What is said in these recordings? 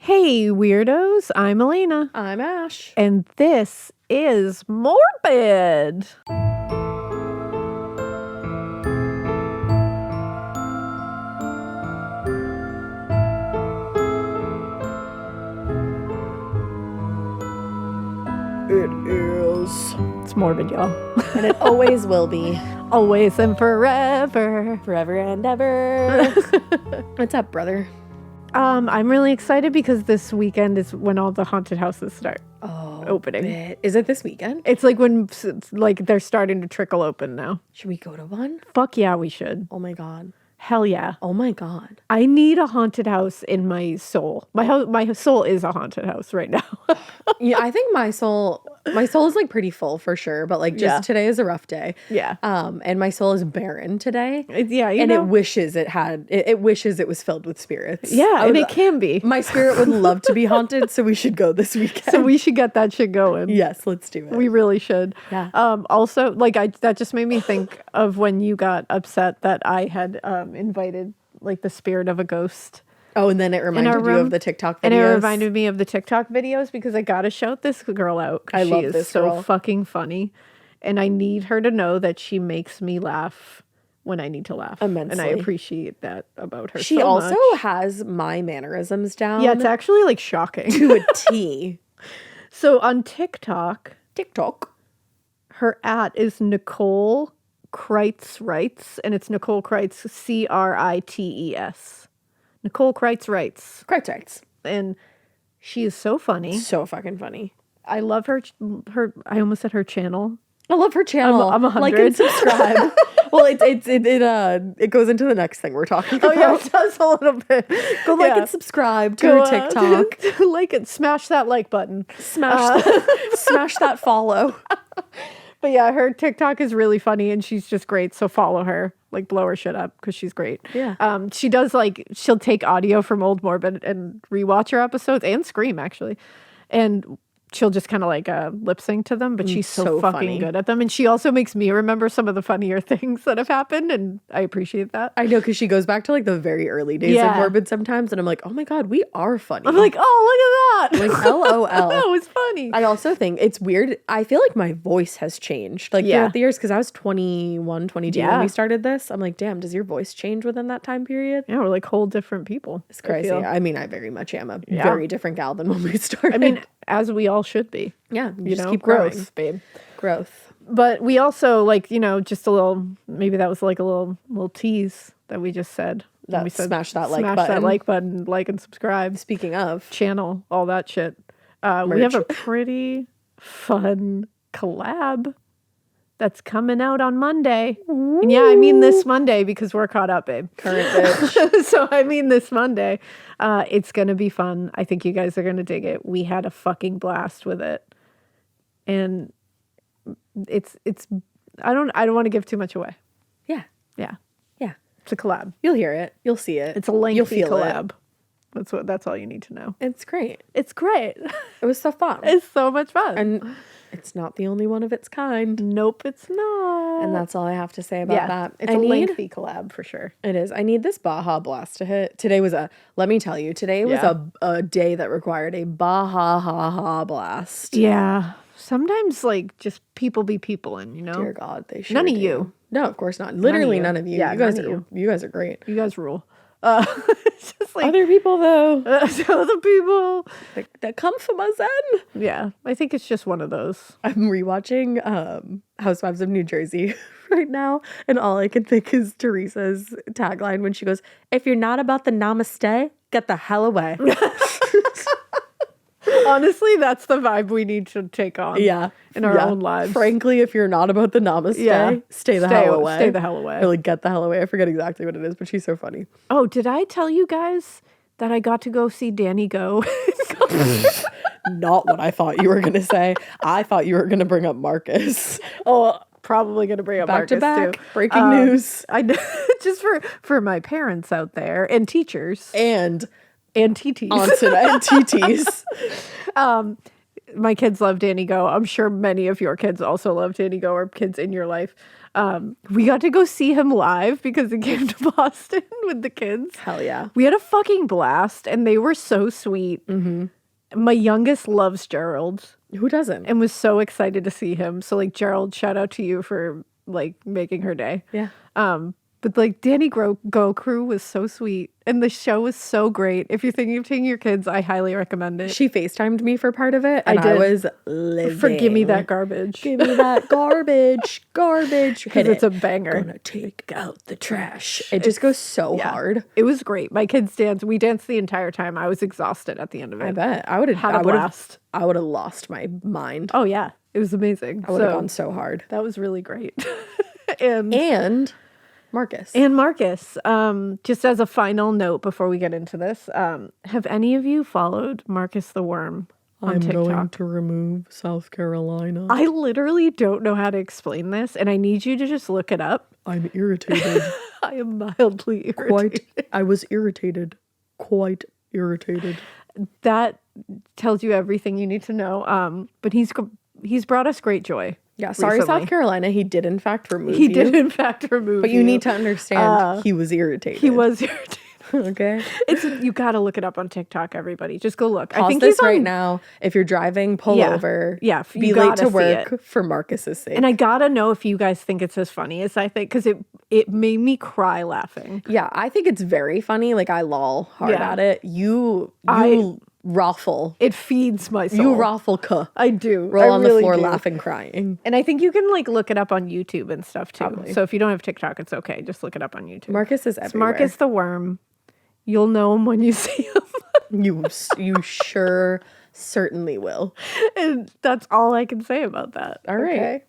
Hey, weirdos. I'm Elena. I'm Ash. And this is Morbid. It is. It's morbid, y'all. And it always will be. Always and forever. Forever and ever. What's up, brother? I'm really excited because this weekend is when all the haunted houses start opening. Is it this weekend? It's like when they're starting to trickle open now. Should we go to one? Fuck yeah, we should. Oh my God. Hell yeah. Oh my God. I need a haunted house in my soul. My soul is a haunted house right now. Yeah, I think my soul is like pretty full for sure, but like just today is a rough day. Yeah. And my soul is barren today. It wishes it wishes it was filled with spirits. Yeah, and it can be. My spirit would love to be haunted, so we should go this weekend. So we should get that shit going. Yes, let's do it. We really should. Yeah. Also, that just made me think of when you got upset that I had invited like the spirit of a ghost. Oh, and then it reminded you of the TikTok videos. And it reminded me of the TikTok videos because I gotta shout this girl out. I love this girl. She is so fucking funny. And I need her to know that she makes me laugh when I need to laugh. Immensely. And I appreciate that about her. She so also much. has my mannerisms down. Yeah, it's actually like shocking. to a T. So on TikTok, TikTok. her @ is Nicole Kreitz Writes, and it's Nicole Kreitz, Krites. Nicole Kreitz Writes. Kreitz. And she is so funny. So fucking funny. I love her. I almost said her channel. I love her channel. I'm 100. Like and subscribe. Well, it goes into the next thing we're talking about. Oh yeah, it does a little bit. Go like and subscribe to her TikTok. Like it. Smash that like button. Smash that follow. But yeah, her TikTok is really funny and she's just great. So follow her, like blow her shit up because she's great. Yeah. She does she'll take audio from Old Morbid and rewatch her episodes and Scream actually. And she'll just kind of lip sync to them, but she's so fucking funny. good at them. And she also makes me remember some of the funnier things that have happened. And I appreciate that. I know, because she goes back to like the very early days of Morbid sometimes. And I'm like, oh my God, we are funny. I'm like, oh, look at that. Like, LOL. That was funny. I also think it's weird. I feel like my voice has changed throughout the years because I was 21, 22 when we started this. I'm like, damn, does your voice change within that time period? Yeah, we're like whole different people. It's crazy. I mean, I very much am a very different gal than when we started. I mean, as we all should be. Yeah, you just keep growing. Growth, babe. Growth. But we also just a little, maybe that was like a little tease that we just said. We said smash that like button. Smash that like button, like and subscribe. Speaking of. Channel, all that shit. We have a pretty fun collab that's coming out on Monday. Ooh. And yeah, I mean this Monday because we're caught up, babe. Current bitch. So I mean this Monday. It's going to be fun. I think you guys are going to dig it. We had a fucking blast with it. And it's I don't want to give too much away. Yeah. Yeah. Yeah. It's a collab. You'll hear it. You'll see it. It's a lengthy You'll feel collab. It. That's all you need to know. It's great. It's great. It was so fun. It's so much fun. And it's not the only one of its kind. Nope, it's not. And that's all I have to say about that. It's a lengthy collab for sure. It is. I need this Baja Blast to hit. Today was let me tell you, today was a day that required a Baja Blast. Yeah. Sometimes just people be people and Dear God, they should. None of you. No, of course not. Literally none of you. Yeah, you guys are great. You guys rule. It's just other people though. Other people that come from a Zen. Yeah, I think it's just one of those. I'm rewatching Housewives of New Jersey right now, and all I can think is Teresa's tagline when she goes, "If you're not about the namaste, get the hell away." Honestly, that's the vibe we need to take on. Yeah. In our own lives. Frankly, if you're not about the namaste, stay the hell away. Stay the hell away. Or get the hell away. I forget exactly what it is, but she's so funny. Oh, did I tell you guys that I got to go see Danny go? Not what I thought you were going to say. I thought you were going to bring up Marcus. Oh, probably going to bring up back Marcus to back. Too. Breaking news. I just for my parents out there and teachers and TTs. Aunts and TTs. My kids love Danny Go. I'm sure many of your kids also love Danny Go or kids in your life. We got to go see him live because he came to Boston with the kids. Hell yeah. We had a fucking blast, and they were so sweet. My youngest loves Gerald Who doesn't? and was so excited to see him. So, like, Gerald, shout out to you for, like, making her day. Yeah. But, like, Danny Go Crew was so sweet, and the show was so great. If you're thinking of taking your kids, I highly recommend it. She FaceTimed me for part of it, and I did. was living. For Give Me That Garbage. Give me that garbage. Garbage. Hit It's it. a banger. Gonna take out the trash. It just goes so hard. It was great. My kids danced. We danced the entire time. I was exhausted at the end of it. I bet. I would have Had a blast. I would have lost my mind. Oh, yeah. It was amazing. I would have gone so hard. That was really great. and Marcus. Just as a final note before we get into this, have any of you followed Marcus the Worm on TikTok? going to remove South Carolina. I literally don't know how to explain this, and I need you to just look it up. I'm irritated. I am mildly irritated. I was irritated. Quite irritated. That tells you everything you need to know. But he's brought us great joy. Yeah, sorry, recently. South Carolina. He did, in fact, remove He you. did, in fact, remove But you need to understand, he was irritated. He was irritated. Okay? You got to look it up on TikTok, everybody. Just go look. Pause this right now. If you're driving, pull over. Yeah, be you late gotta to see work for Marcus's sake. And I got to know if you guys think it's as funny as I think, because it made me cry laughing. Yeah, I think it's very funny. Like, I lol hard Yeah. at it. You raffle. It feeds my soul. You raffle cuh. I do. Roll on the really floor do. laughing, crying. And I think you can, like, look it up on YouTube and stuff, too. Probably. So if you don't have TikTok, it's okay. Just look it up on YouTube. Marcus is It's everywhere. Marcus the Worm. You'll know him when you see him. You sure certainly will. And that's all I can say about that. All right. Okay?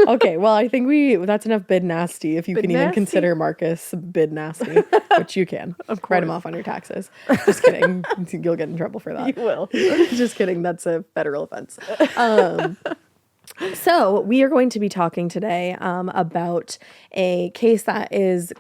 Okay, well, I think that's enough bid nasty if you Bid can even nasty. consider Marcus bid nasty, which you can. Of Write him course. off on your taxes. Just kidding. You'll get in trouble for that. You will. Just kidding. That's a federal offense. So we are going to be talking today about a case that is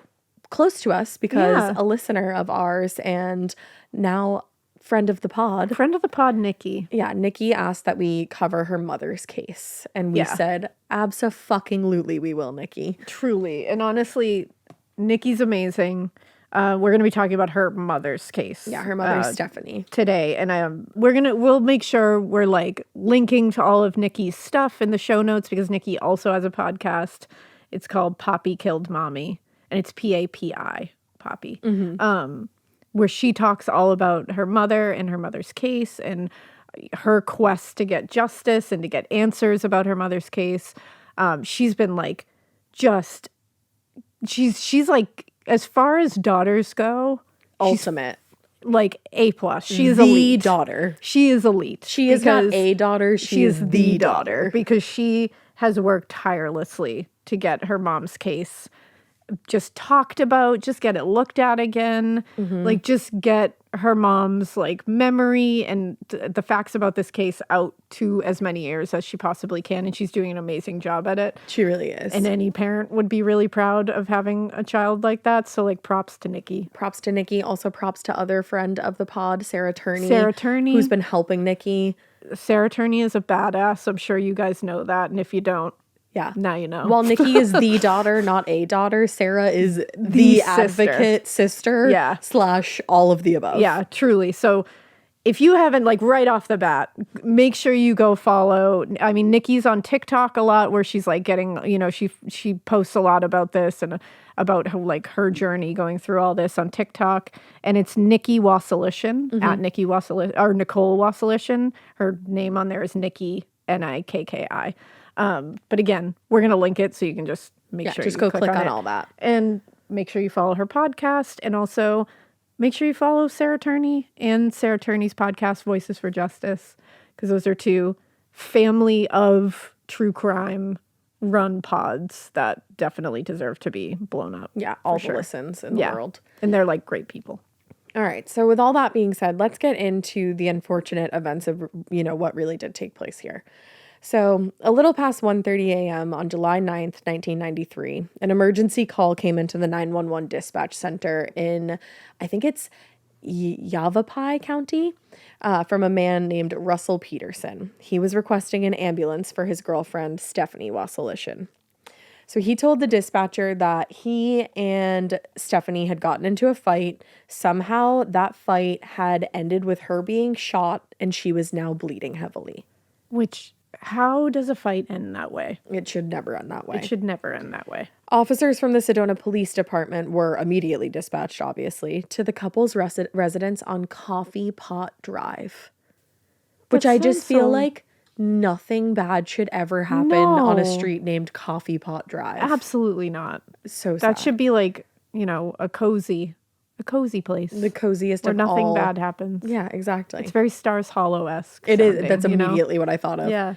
close to us because Yeah. a listener of ours and now friend of the pod. Friend of the pod, Nikki. Yeah, Nikki asked that we cover her mother's case. And we Yeah. said, abso-fucking-lutely we will, Nikki. Truly. And honestly, Nikki's amazing. We're going to be talking about her mother's case. Yeah, her mother's Stephanie. Today. And we'll make sure we're like linking to all of Nikki's stuff in the show notes, because Nikki also has a podcast. It's called Poppy Killed Mommy. And it's PAPI, Poppy. Where she talks all about her mother and her mother's case and her quest to get justice and to get answers about her mother's case. She's been like, she's like, as far as daughters go, Ultimate. like A+. She is the elite. daughter. She is elite. She is not because a daughter. She is the daughter. because she has worked tirelessly to get her mom's case just talked about, just get it looked at again, like just get her mom's like memory and the facts about this case out to as many ears as she possibly can. And she's doing an amazing job at it. She really is. And any parent would be really proud of having a child like that. So like props to Nikki. Props to Nikki. Also props to other friend of the pod, Sarah Turney. Sarah Turney. Who's been helping Nikki. Sarah Turney is a badass. I'm sure you guys know that. And if you don't, Yeah. now you know. While Nikki is the daughter, not a daughter, Sarah is the advocate, sister, Yeah. / all of the above. Yeah, truly. So if you haven't, like right off the bat, make sure you go follow. I mean, Nikki's on TikTok a lot where she's like getting, she posts a lot about this and about her journey going through all this on TikTok. And it's Nikki Wasilishin at Nikki Wasilishin or Nicole Wasilishin. Her name on there is Nikki Nikki. But again, we're going to link it so you can just make sure just you go click on it. all that. And make sure you follow her podcast, and also make sure you follow Sarah Turney and Sarah Turney's podcast, Voices for Justice, because those are two family of true crime run pods that definitely deserve to be blown up. Yeah, all sure. the listens in the world. And they're like great people. All right. So with all that being said, let's get into the unfortunate events of, what really did take place here. So a little past 1:30 a.m. on July 9th, 1993, an emergency call came into the 911 dispatch center in, I think it's Yavapai County, from a man named Russell Peterson. He was requesting an ambulance for his girlfriend, Stephanie Wasilishin. So he told the dispatcher that he and Stephanie had gotten into a fight. Somehow that fight had ended with her being shot and she was now bleeding heavily. Which, how does a fight end that way? It should never end that way. It should never end that way. Officers from the Sedona Police Department were immediately dispatched, obviously, to the couple's residence on Coffee Pot Drive. Which I just feel like nothing bad should ever happen on a street named Coffee Pot Drive. Absolutely not. So sad. That should be like, you know, a cozy place. The coziest where of nothing all. bad happens. Yeah, exactly. It's very Stars Hollow-esque. It is. sounding, That's you know? immediately what I thought of. Yeah.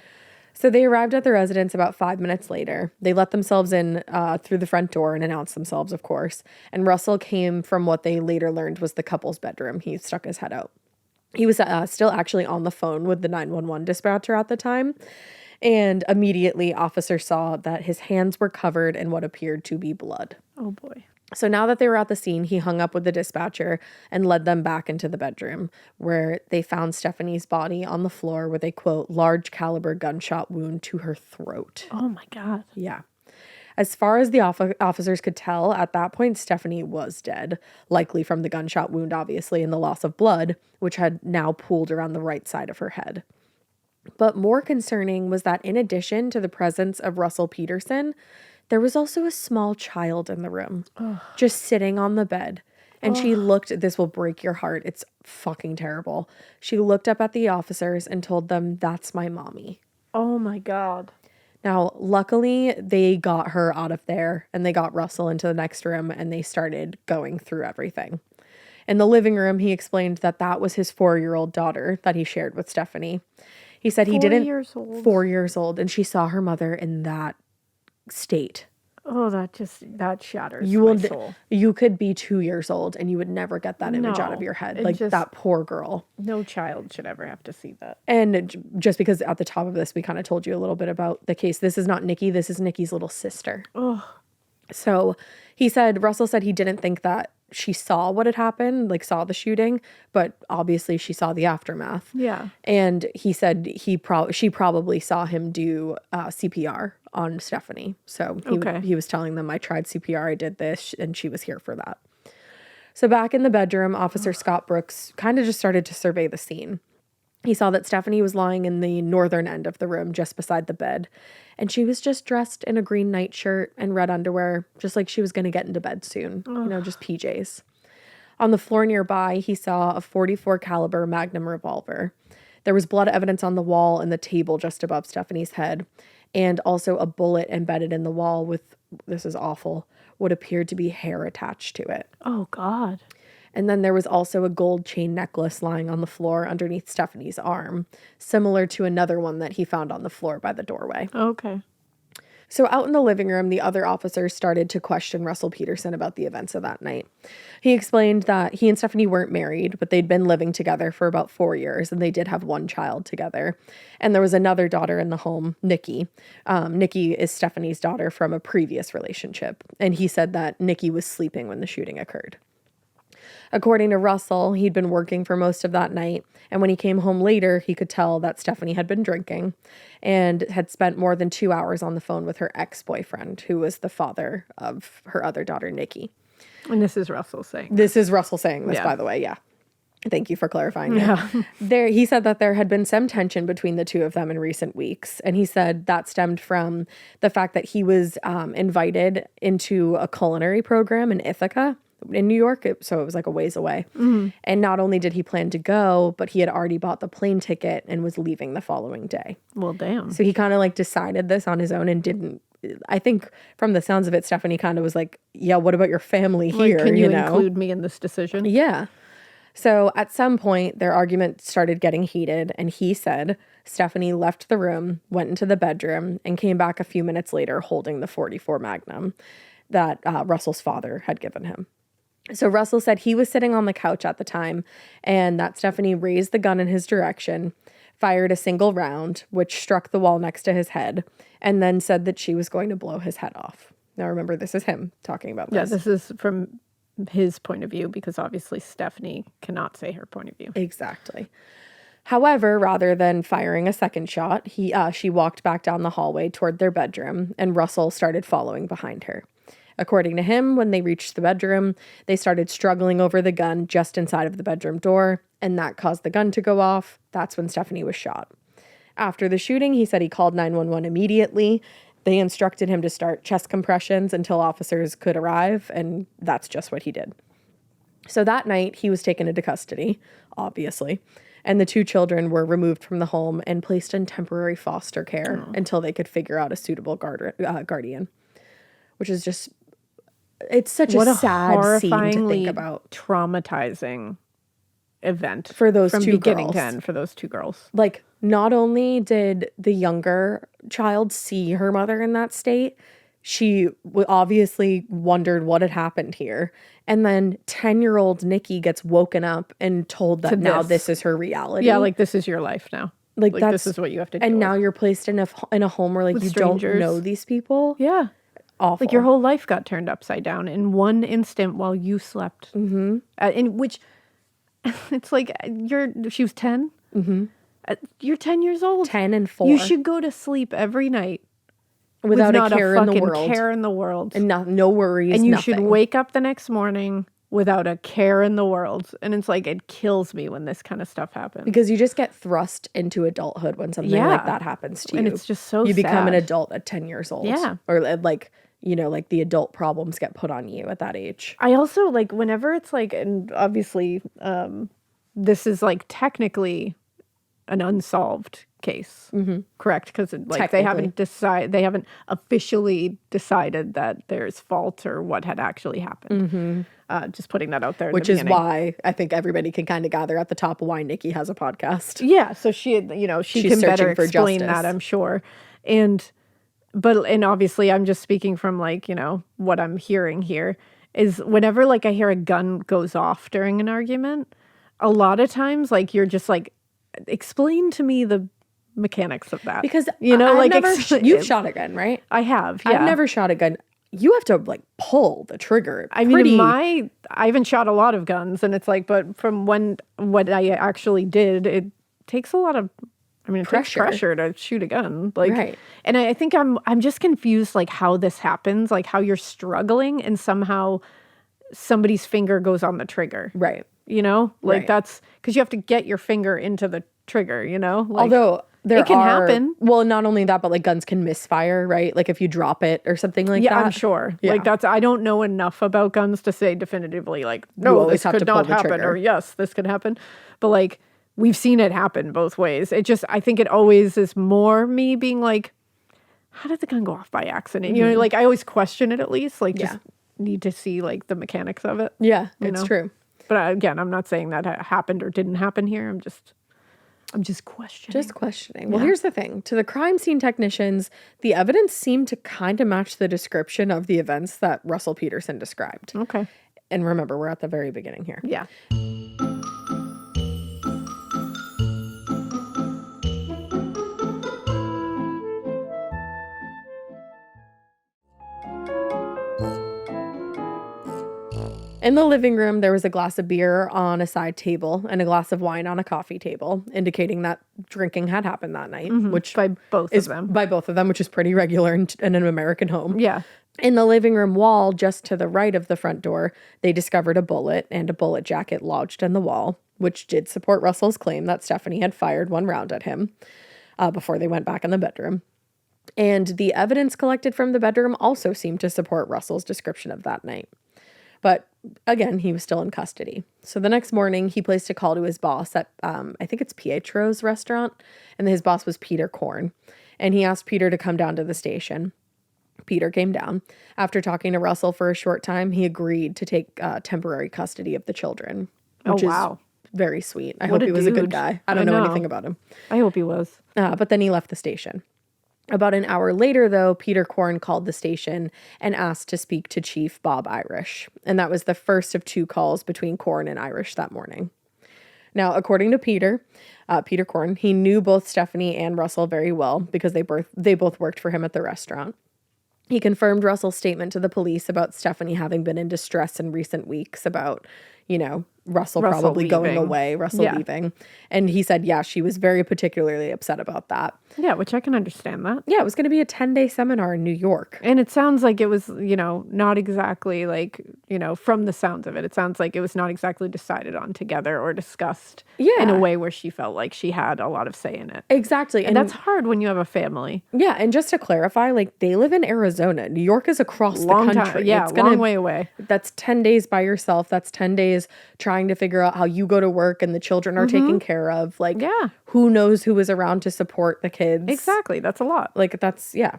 So they arrived at the residence about 5 minutes later. They let themselves in through the front door and announced themselves, of course. And Russell came from what they later learned was the couple's bedroom. He stuck his head out. He was still actually on the phone with the 911 dispatcher at the time. And immediately, officers saw that his hands were covered in what appeared to be blood. Oh, boy. So now that they were at the scene, he hung up with the dispatcher and led them back into the bedroom, where they found Stephanie's body on the floor with a, quote, large caliber gunshot wound to her throat. Oh, my God. Yeah. As far as the officers could tell, at that point, Stephanie was dead, likely from the gunshot wound, obviously, and the loss of blood, which had now pooled around the right side of her head. But more concerning was that in addition to the presence of Russell Peterson, there was also a small child in the room, just sitting on the bed. And she looked, this will break your heart. It's fucking terrible. She looked up at the officers and told them, "That's my mommy." Oh, my God. Now, luckily, they got her out of there and they got Russell into the next room and they started going through everything. In the living room, he explained that that was his 4-year-old daughter that he shared with Stephanie. He said he didn't... 4 years old. 4 years old. And she saw her mother in that state. Oh, that shatters my soul. You could be 2 years old and you would never get that image out of your head. Like that poor girl. No child should ever have to see that. And just because at the top of this, we kind of told you a little bit about the case. This is not Nikki. This is Nikki's little sister. Oh. So Russell said he didn't think that she saw what had happened, like saw the shooting, but obviously she saw the aftermath. Yeah. And he said she probably saw him do CPR on Stephanie. So he was telling them, "I tried CPR, I did this," and she was here for that. So back in the bedroom, Officer Scott Brooks kind of just started to survey the scene. He saw that Stephanie was lying in the northern end of the room just beside the bed, and she was just dressed in a green nightshirt and red underwear, just like she was going to get into bed soon, just PJs. On the floor nearby, he saw a .44 caliber Magnum revolver. There was blood evidence on the wall and the table just above Stephanie's head, and also a bullet embedded in the wall with, this is awful, what appeared to be hair attached to it. Oh, God. And then there was also a gold chain necklace lying on the floor underneath Stephanie's arm, similar to another one that he found on the floor by the doorway. Okay. So out in the living room, the other officers started to question Russell Peterson about the events of that night. He explained that he and Stephanie weren't married, but they'd been living together for about 4 years, and they did have one child together. And there was another daughter in the home, Nikki. Nikki is Stephanie's daughter from a previous relationship, and he said that Nikki was sleeping when the shooting occurred. According to Russell, he'd been working for most of that night, and when he came home later, he could tell that Stephanie had been drinking and had spent more than 2 hours on the phone with her ex-boyfriend, who was the father of her other daughter, Nikki. And this is Russell saying this. This is Russell saying this, by the way, yeah. Thank you for clarifying. Yeah. He said that there had been some tension between the two of them in recent weeks, and he said that stemmed from the fact that he was invited into a culinary program in Ithaca, in New York, so it was like a ways away. Mm-hmm. And not only did he plan to go, but he had already bought the plane ticket and was leaving the following day. Well, damn. So he kind of like decided this on his own and didn't. I think from the sounds of it, Stephanie kind of was like, "Yeah, what about your family here? Like, can you include me in this decision?" Yeah. So at some point, their argument started getting heated, and he said Stephanie left the room, went into the bedroom, and came back a few minutes later holding the .44 Magnum that Russell's father had given him. So Russell said he was sitting on the couch at the time and that Stephanie raised the gun in his direction, fired a single round, which struck the wall next to his head, and then said that she was going to blow his head off. Now remember, this is him talking about this. Yeah, this is from his point of view because obviously Stephanie cannot say her point of view. Exactly. However, rather than firing a second shot, she walked back down the hallway toward their bedroom, and Russell started following behind her. According to him, when they reached the bedroom, they started struggling over the gun just inside of the bedroom door, and that caused the gun to go off. That's when Stephanie was shot. After the shooting, he said he called 911 immediately. They instructed him to start chest compressions until officers could arrive, and that's just what he did. So that night, he was taken into custody, obviously, and the two children were removed from the home and placed in temporary foster care until they could figure out a suitable guardian, which is just, it's such a sad scene to think about. Traumatizing event for those from two beginning girls. to end for those two girls. Like, not only did the younger child see her mother in that state, she obviously wondered what had happened here. And then 10-year-old Nikki gets woken up and told that now this is her reality. Yeah, like, this is your life now. Like this is what you have to do. And now you're placed in a home where, like, you strangers. Don't know these people. Yeah. Awful. Like, your whole life got turned upside down in one instant while you slept. Mm-hmm. In which, it's like, she was 10? Mm-hmm. You're 10 years old. 10 and 4. You should go to sleep every night. Without a care in the world. Care in the world. And no worries, and you should wake up the next morning without a care in the world. And it's like, it kills me when this kind of stuff happens. Because you just get thrust into adulthood when something like that happens to you. And it's just so You become sad. an adult at 10 years old. Yeah. Or like, you know, like the adult problems get put on you at that age. I also, like, whenever it's like, and obviously this is like technically an unsolved case, correct? Because like they haven't officially decided that there's fault or what had actually happened. Just putting that out there, which is why I think everybody can kind of gather at the top why Nikki has a podcast. Yeah, so she can better explain that, I'm sure. And obviously, I'm just speaking from, like, what I'm hearing here is whenever, like, I hear a gun goes off during an argument, a lot of times, like, you're just like, explain to me the mechanics of that, because you've shot a gun, right? I have. Yeah. I've never shot a gun. You have to, like, pull the trigger. I mean, I haven't shot a lot of guns, and it's like, but from what I actually did, it takes a lot of, it takes pressure to shoot a gun, like, right. And I think I'm just confused, like, how this happens, like, how you're struggling and somehow somebody's finger goes on the trigger, right? Like, right. That's because you have to get your finger into the trigger, like, although it can happen. Well, not only that, but, like, guns can misfire, right? Like, if you drop it or something like that. Yeah, I'm sure. Yeah. Like, I don't know enough about guns to say definitively, like, no, this could not happen, or yes, this could happen. But, like, we've seen it happen both ways. I think it always is more me being like, how did the gun go off by accident? Mm-hmm. Like, I always question it, at least, like, just need to see, like, the mechanics of it. Yeah, it's true. But again, I'm not saying that happened or didn't happen here. I'm just questioning. Just questioning. Well, here's the thing. To the crime scene technicians, the evidence seemed to kind of match the description of the events that Russell Peterson described. Okay. And remember, we're at the very beginning here. Yeah. In the living room, there was a glass of beer on a side table and a glass of wine on a coffee table, indicating that drinking had happened that night, which by both of them, which is pretty regular in an American home. Yeah. In the living room wall, just to the right of the front door, they discovered a bullet and a bullet jacket lodged in the wall, which did support Russell's claim that Stephanie had fired one round at him before they went back in the bedroom. And the evidence collected from the bedroom also seemed to support Russell's description of that night. But again, he was still in custody. So the next morning, he placed a call to his boss at, I think it's Pietro's restaurant, and his boss was Peter Korn. And he asked Peter to come down to the station. Peter came down. After talking to Russell for a short time, he agreed to take temporary custody of the children, which is very sweet. I hope he was a good guy. I don't know anything about him. I hope he was. But then he left the station. About an hour later, though, Peter Korn called the station and asked to speak to Chief Bob Irish. And that was the first of two calls between Korn and Irish that morning. Now, according to Peter Korn, he knew both Stephanie and Russell very well because they both worked for him at the restaurant. He confirmed Russell's statement to the police about Stephanie having been in distress in recent weeks about, Russell Russell probably going leaving. away, Russell Yeah. leaving. And he said, yeah, she was very particularly upset about that. Yeah, which I can understand that. Yeah, it was going to be a 10-day seminar in New York. And it sounds like it was, not exactly like, from the sounds of it, it sounds like it was not exactly decided on together or discussed in Yeah. a way where she felt like she had a lot of say in it. Exactly. And that's hard when you have a family. yeah, and just to clarify, like they live in Arizona. New York is across the Long country. time. Yeah, It's long way away. That's 10 days by yourself. That's 10 days trying to figure out how you go to work and the children are taken care of. Like, Yeah. who knows who was around to support the kids? Exactly. That's a lot. Like, that's, yeah.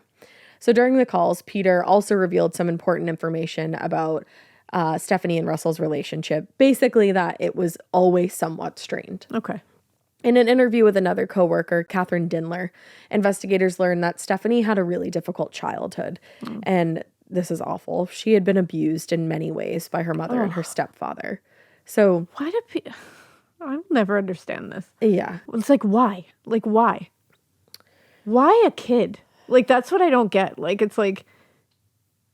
So during the calls, Peter also revealed some important information about Stephanie and Russell's relationship. Basically, that it was always somewhat strained. Okay. In an interview with another coworker, Catherine Dindler, investigators learned that Stephanie had a really difficult childhood. And this is awful. She had been abused in many ways by her mother and her stepfather. So, Why do people... I'll never understand this. yeah. It's like, why? Like, why? Why a kid? Like, that's what I don't get. Like, it's like...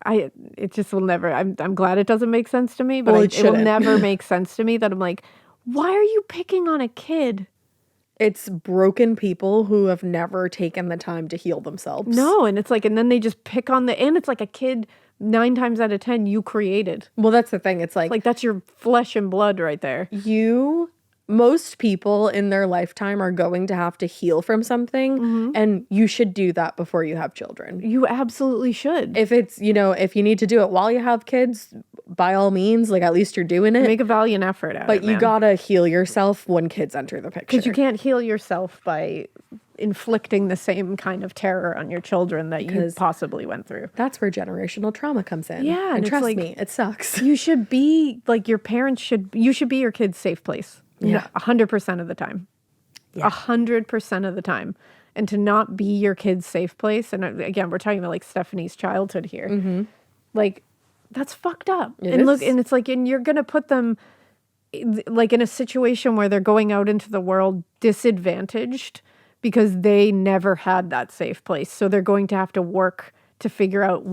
it just will never... I'm glad it doesn't make sense to me, but Well, it will shouldn't. never make sense to me that I'm like, why are you picking on a kid? It's broken people who have never taken the time to heal themselves. No, and it's like, and then they just pick on and it's like a kid 9 times out of 10 you created. Well, that's the thing. It's Like, that's your flesh and blood right there. most people in their lifetime are going to have to heal from something, and you should do that before you have children. You absolutely should. If it's, if you need to do it while you have kids, by all means, like at least you're doing it. Make a valiant effort at But it, you man. gotta heal yourself when kids enter the picture. Because you can't heal yourself by inflicting the same kind of terror on your children that you possibly went through. That's where generational trauma comes in. Yeah, and and it's trust like- me, it sucks. You should be like you should be your kid's safe place. Yeah. 100% of the time. 100% of the time. And to not be your kid's safe place. And again, we're talking about like Stephanie's childhood here. Like, that's fucked up. It Look, is. and it's like, and you're going to put them like in a situation where they're going out into the world disadvantaged because they never had that safe place. So they're going to have to work to figure out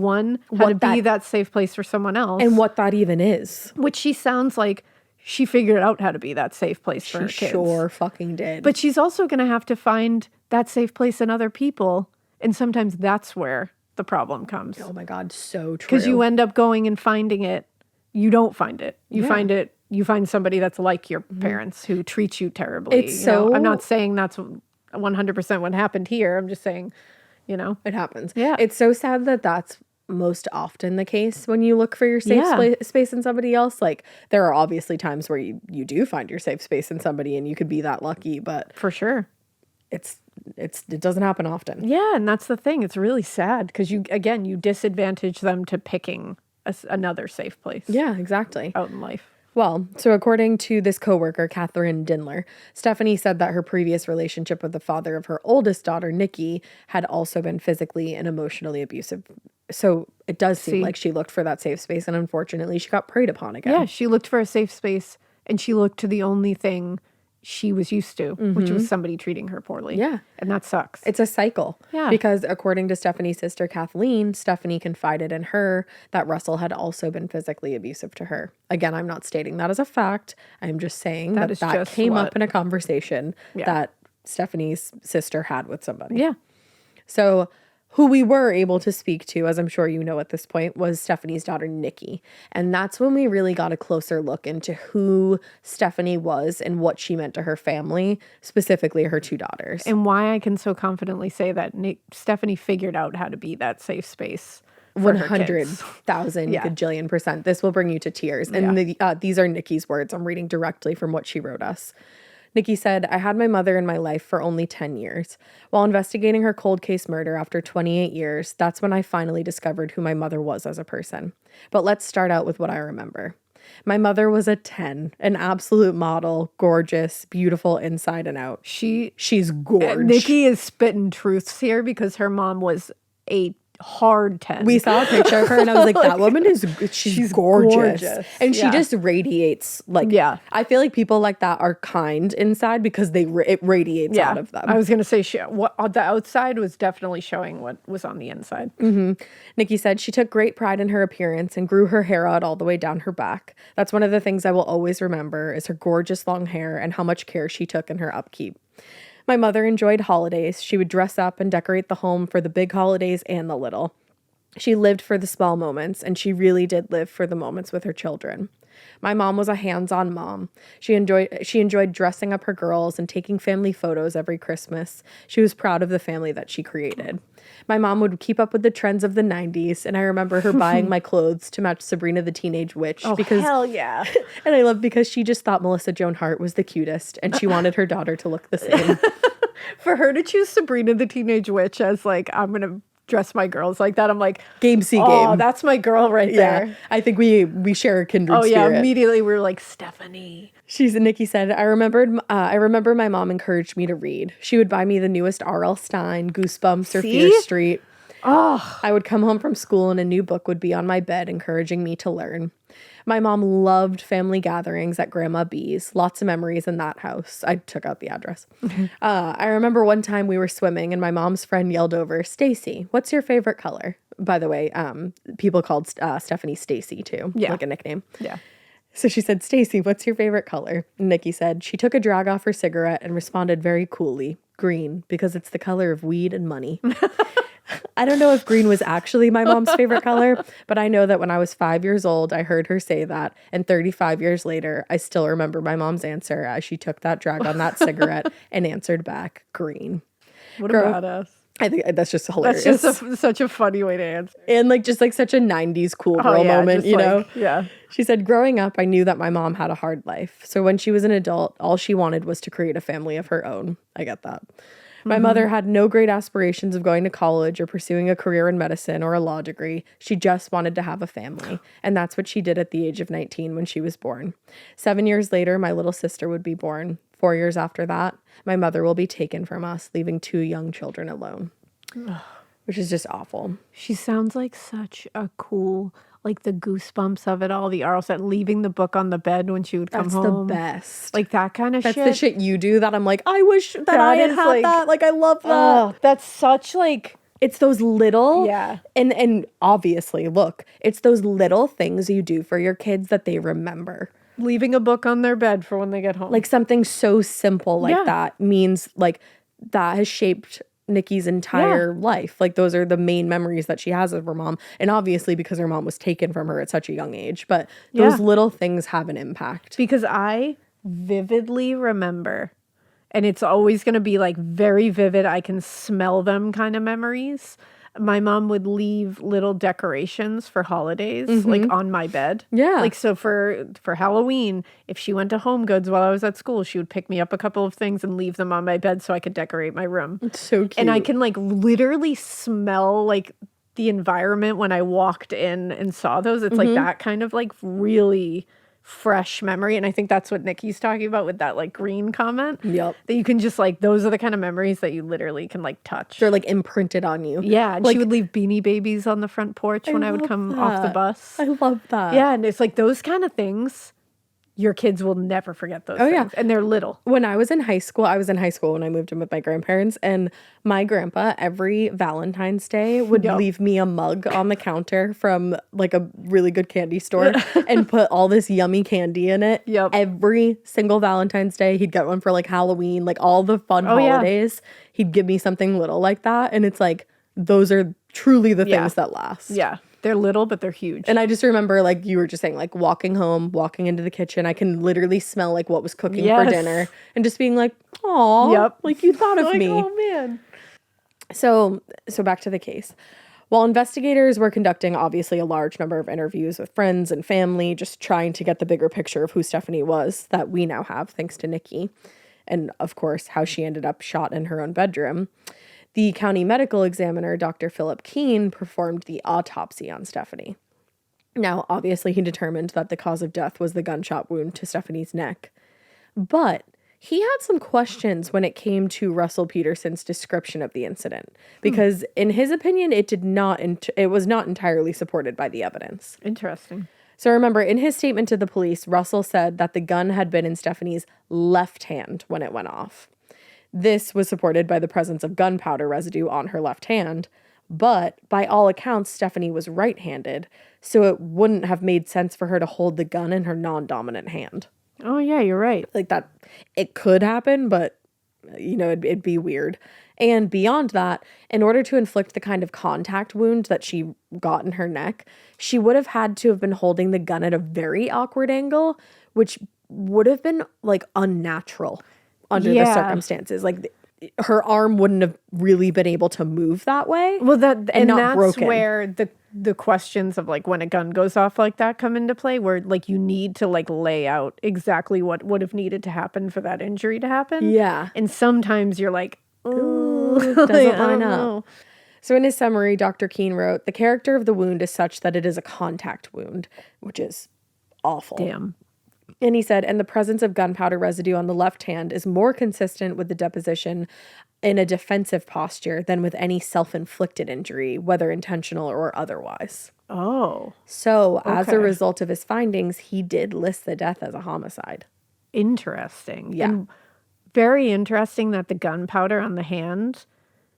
how to be that safe place for someone else. And what that even is. Which she sounds like she figured out how to be that safe place for her She kids. sure fucking did. But she's also going to have to find that safe place in other people. And sometimes that's where the problem comes. oh my God, so true. Because you end up going and finding it. You don't find it. You Yeah. find it. You find somebody that's like your parents who treats you terribly. It's you know? so- I'm not saying that's 100% what happened here. I'm just saying, It happens. Yeah. It's so sad that that's most often the case when you look for your safe Yeah. space in somebody else. Like, there are obviously times where you do find your safe space in somebody and you could be that lucky, but for sure. it doesn't happen often. Yeah, and that's the thing. It's really sad because you disadvantage them to picking another safe place. Yeah, exactly. Out in life. Well, so according to this coworker, Catherine Dindler, Stephanie said that her previous relationship with the father of her oldest daughter, Nikki, had also been physically and emotionally abusive. So it does seem like she looked for that safe space, and unfortunately, she got preyed upon again. Yeah, she looked for a safe space, and she looked to the only thing she was used to, which was somebody treating her poorly. Yeah. And that sucks. It's a cycle. Yeah. Because according to Stephanie's sister, Kathleen, Stephanie confided in her that Russell had also been physically abusive to her. Again, I'm not stating that as a fact. I'm just saying that is that just came up what- in a conversation Yeah. that Stephanie's sister had with somebody. Yeah. So who we were able to speak to, as I'm sure you know at this point, was Stephanie's daughter, Nikki. And that's when we really got a closer look into who Stephanie was and what she meant to her family, specifically her two daughters. And why I can so confidently say that Stephanie figured out how to be that safe space. For her kids. 100,000 Yeah. gajillion percent. This will bring you to tears. And these are Nikki's words. I'm reading directly from what she wrote us. Nikki said, I had my mother in my life for only 10 years. While investigating her cold case murder after 28 years, that's when I finally discovered who my mother was as a person. But let's start out with what I remember. My mother was a 10, an absolute model, gorgeous, beautiful inside and out. She's gorgeous. Nikki is spitting truths here because her mom was a hard 10. We saw a picture of her and I was like, that woman she's gorgeous. And she just radiates Yeah. I feel like people like that are kind inside because it radiates out of them. I was going to say the outside was definitely showing what was on the inside. Nikki said she took great pride in her appearance and grew her hair out all the way down her back. That's one of the things I will always remember is her gorgeous long hair and how much care she took in her upkeep. My mother enjoyed holidays. She would dress up and decorate the home for the big holidays and the little. She lived for the small moments, and she really did live for the moments with her children. My mom was a hands-on mom. She enjoyed dressing up her girls and taking family photos every Christmas. She was proud of the family that she created. My mom would keep up with the trends of the 90s, and I remember her buying my clothes to match Sabrina the Teenage Witch. Oh, hell yeah. And I love because she just thought Melissa Joan Hart was the cutest, and she wanted her daughter to look the same. For her to choose Sabrina the Teenage Witch as like, I'm going to dress my girls like that, I'm like, game. Oh, that's my girl right there. I think we share a kindred spirit. Oh yeah, immediately we were like, Stephanie. Nikki said, I remember my mom encouraged me to read. She would buy me the newest R.L. Stine, Goosebumps, or Fear Street. Oh. I would come home from school and a new book would be on my bed encouraging me to learn. My mom loved family gatherings at Grandma B's. Lots of memories in that house. I took out the address. I remember one time we were swimming and my mom's friend yelled over, Stacy, what's your favorite color? By the way, people called Stephanie Stacy too, like a nickname. Yeah. So she said, Stacy, what's your favorite color? And Nikki said she took a drag off her cigarette and responded very coolly, green, because it's the color of weed and money. I don't know if green was actually my mom's favorite color, but I know that when I was 5 years old, I heard her say that. And 35 years later, I still remember my mom's answer as she took that drag on that cigarette and answered back, green. What a badass. I think that's just hilarious. That's just such a funny way to answer. And just such a 90s cool girl moment, you know? Yeah. She said, growing up, I knew that my mom had a hard life. So when she was an adult, all she wanted was to create a family of her own. I get that. My mother had no great aspirations of going to college or pursuing a career in medicine or a law degree. She just wanted to have a family. And that's what she did at the age of 19 when she was born. 7 years later, my little sister would be born. 4 years after that, my mother will be taken from us, leaving 2 young children alone. Which is just awful. She sounds like such a cool, like the goosebumps of it all, the R.L. set, leaving the book on the bed when she would come home. That's the best. Like that kind of shit. That's the shit you do that I'm like, I wish that I had had that. Like, I love that. Oh, that's such like... It's those little... Yeah. And obviously, look, it's those little things you do for your kids that they remember. Leaving a book on their bed for when they get home. Like something so simple like that means like that has shaped Nikki's entire life. Like those are the main memories that she has of her mom. And obviously because her mom was taken from her at such a young age. But those little things have an impact. Because I vividly remember, and it's always going to be like very vivid, I can smell them kind of memories. My mom would leave little decorations for holidays, like on my bed. Yeah. Like, so for Halloween, if she went to Home Goods while I was at school, she would pick me up a couple of things and leave them on my bed so I could decorate my room. It's so cute. And I can like literally smell like the environment when I walked in and saw those. It's like that kind of like really fresh memory. And I think that's what Nikki's talking about with that like green comment. Yep. That you can just like, those are the kind of memories that you literally can like touch. They're like imprinted on you. Yeah. And like, she would leave Beanie Babies on the front porch when I would come off the bus. I love that. Yeah. And it's like those kind of things, your kids will never forget those things. Yeah. And they're little. When I was in high school when I moved in with my grandparents, and my grandpa every Valentine's Day would leave me a mug on the counter from like a really good candy store and put all this yummy candy in it. Yep. Every single Valentine's Day, he'd get one for like Halloween, like all the fun holidays. He'd give me something little like that. And it's like, those are truly the things that last. Yeah. They're little, but they're huge. And I just remember, like you were just saying, like walking home, walking into the kitchen, I can literally smell like what was cooking for dinner and just being like, "Aw, like you thought of me." Oh man. So back to the case. While investigators were conducting obviously a large number of interviews with friends and family, just trying to get the bigger picture of who Stephanie was that we now have thanks to Nikki, and of course how she ended up shot in her own bedroom, the county medical examiner, Dr. Philip Keene, performed the autopsy on Stephanie. Now, obviously, he determined that the cause of death was the gunshot wound to Stephanie's neck, but He had some questions when it came to Russell Peterson's description of the incident because in his opinion it was not entirely supported by the evidence. Interesting. So remember, in his statement to the police, Russell said that the gun had been in Stephanie's left hand when it went off. This was supported by the presence of gunpowder residue on her left hand, but by all accounts, Stephanie was right-handed, so it wouldn't have made sense for her to hold the gun in her non-dominant hand. Oh, yeah, you're right. Like that, it could happen, but, it'd be weird. And beyond that, in order to inflict the kind of contact wound that she got in her neck, she would have had to have been holding the gun at a very awkward angle, which would have been, like, unnatural under the circumstances. Like, her arm wouldn't have really been able to move that way. Well, that's broken. where the questions of like when a gun goes off like that come into play, where like you need to like lay out exactly what would have needed to happen for that injury to happen. Yeah. And sometimes you're like, ooh, doesn't line up. So in his summary, Dr. Keene wrote, the character of the wound is such that it is a contact wound, which is awful. Damn. And he said, and the presence of gunpowder residue on the left hand is more consistent with the deposition in a defensive posture than with any self-inflicted injury, whether intentional or otherwise. Oh. So as a result of his findings, he did list the death as a homicide. Interesting. Yeah. And very interesting that the gunpowder on the hand,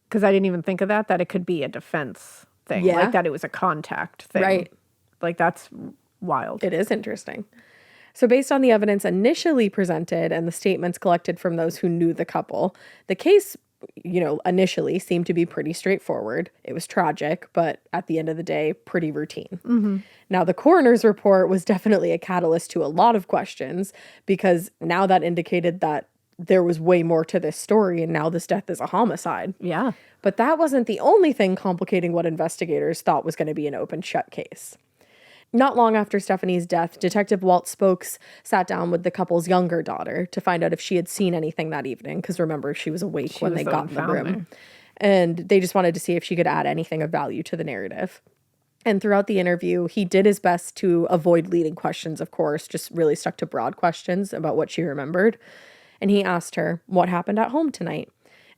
because I didn't even think of that it could be a defense thing. Yeah. Like that it was a contact thing. Right. Like that's wild. It is interesting. So based on the evidence initially presented and the statements collected from those who knew the couple, the case, initially seemed to be pretty straightforward. It was tragic, but at the end of the day, pretty routine. Mm-hmm. Now, the coroner's report was definitely a catalyst to a lot of questions because now that indicated that there was way more to this story and now this death is a homicide. Yeah. But that wasn't the only thing complicating what investigators thought was going to be an open shut case. Not long after Stephanie's death, Detective Walt Spokes sat down with the couple's younger daughter to find out if she had seen anything that evening, because remember, she was awake when they got in the room. And they just wanted to see if she could add anything of value to the narrative. And throughout the interview, he did his best to avoid leading questions, of course, just really stuck to broad questions about what she remembered. And he asked her, what happened at home tonight?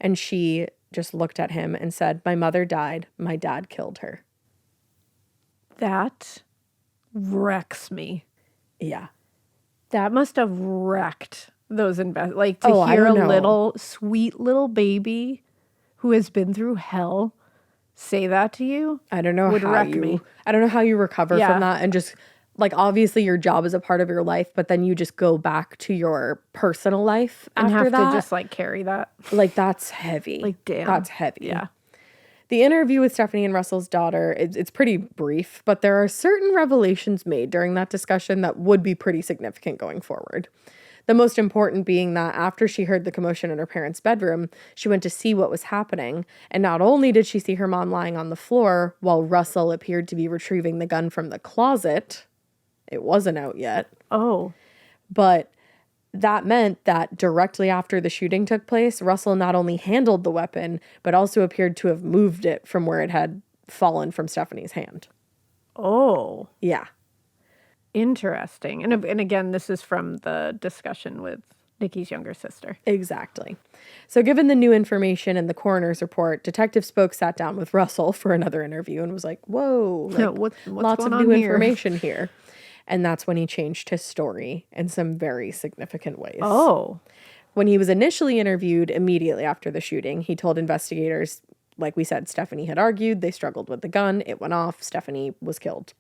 And she just looked at him and said, my mother died. My dad killed her. That wrecks me. Yeah. That must have wrecked those like to hear a little sweet little baby who has been through hell say that to you. I don't know how you I don't know how you recover from that and just like obviously your job is a part of your life, but then you just go back to your personal life and after have that. to just like carry that. Like that's heavy. Like damn. That's heavy. Yeah. The interview with Stephanie and Russell's daughter, it's pretty brief, but there are certain revelations made during that discussion that would be pretty significant going forward. The most important being that after she heard the commotion in her parents' bedroom, she went to see what was happening. And not only did she see her mom lying on the floor while Russell appeared to be retrieving the gun from the closet, it wasn't out yet. Oh. But that meant that directly after the shooting took place, Russell not only handled the weapon, but also appeared to have moved it from where it had fallen from Stephanie's hand. Oh. Yeah. Interesting. And again, this is from the discussion with Nikki's younger sister. Exactly. So given the new information in the coroner's report, Detective Spoke sat down with Russell for another interview and was like, whoa, like, what's lots of new information here. And that's when he changed his story in some very significant ways. Oh. When he was initially interviewed immediately after the shooting, he told investigators, like we said, Stephanie had argued, they struggled with the gun, it went off, Stephanie was killed.